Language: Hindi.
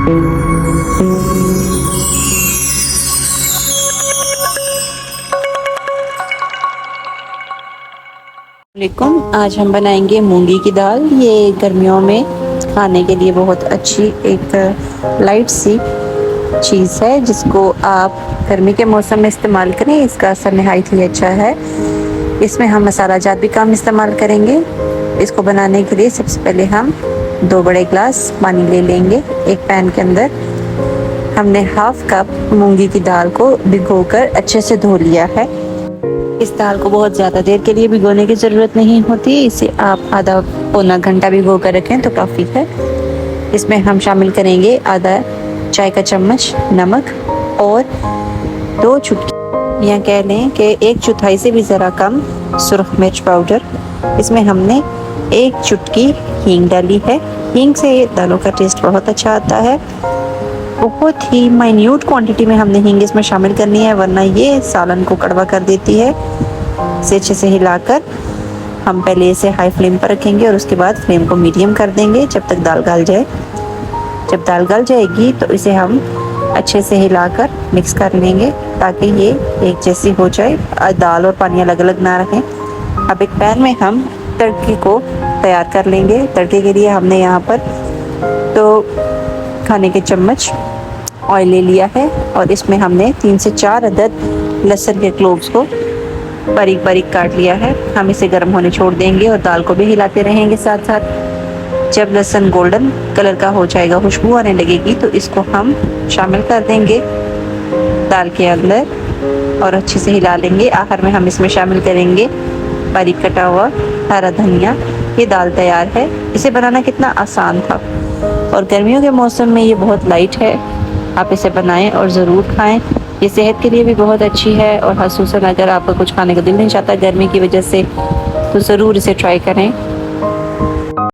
वालेकुम, आज हम बनाएंगे मूंगी की दाल। ये गर्मियों में खाने के लिए बहुत अच्छी एक लाइट सी चीज़ है जिसको आप गर्मी के मौसम में इस्तेमाल करें। इसका असर नहायत ही अच्छा है। इसमें हम मसाला जात भी कम इस्तेमाल करेंगे। इसको बनाने के लिए सबसे पहले हम 2 बड़े गिलास पानी ले लेंगे। एक पैन के अंदर हमने हाफ कप मूंगी की दाल को भिगोकर अच्छे से धो लिया है। इस दाल को बहुत ज़्यादा देर के लिए भिगोने की ज़रूरत नहीं होती। इसे आप आधा पौना घंटा भिगो कर रखें तो काफ़ी है। इसमें हम शामिल करेंगे आधा चाय का चम्मच नमक और 2 चुटकी या कह लें कि 1/4 से भी ज़रा कम सुरख मिर्च पाउडर। इसमें हमने 1 चुटकी हींग डाली है। हींग से दालों का टेस्ट बहुत अच्छा आता है। बहुत ही माइन्यूट क्वांटिटी में हमने हींग इसमें शामिल करनी है, वरना ये सालन को कड़वा कर देती है। इसे अच्छे से हिलाकर हम पहले इसे हाई फ्लेम पर रखेंगे और उसके बाद फ्लेम को मीडियम कर देंगे जब तक दाल गल जाए। जब दाल गल जाएगी तो इसे हम अच्छे से हिलाकर मिक्स कर लेंगे ताकि ये एक जैसी हो जाए, दाल और पानी अलग अलग ना रहें। अब एक पैन में हम तड़के को तैयार कर लेंगे। तड़के के लिए हमने यहाँ पर 2 खाने के चम्मच ऑयल ले लिया है और इसमें हमने 3 से 4 अदद लहसुन के क्लोव्स को बारीक बारीक काट लिया है। हम इसे गर्म होने छोड़ देंगे और दाल को भी हिलाते रहेंगे साथ साथ। जब लहसुन गोल्डन कलर का हो जाएगा, खुशबू आने लगेगी, तो इसको हम शामिल कर देंगे दाल के अंदर और अच्छे से हिला लेंगे। आखिर में हम इसमें शामिल करेंगे बारीक कटा हुआ हरा धनिया। ये दाल तैयार है। इसे बनाना कितना आसान था और गर्मियों के मौसम में ये बहुत लाइट है। आप इसे बनाएं और ज़रूर खाएं। ये सेहत के लिए भी बहुत अच्छी है और ख़ुसूसन अगर आपका कुछ खाने का दिल नहीं चाहता गर्मी की वजह से, तो ज़रूर इसे ट्राई करें।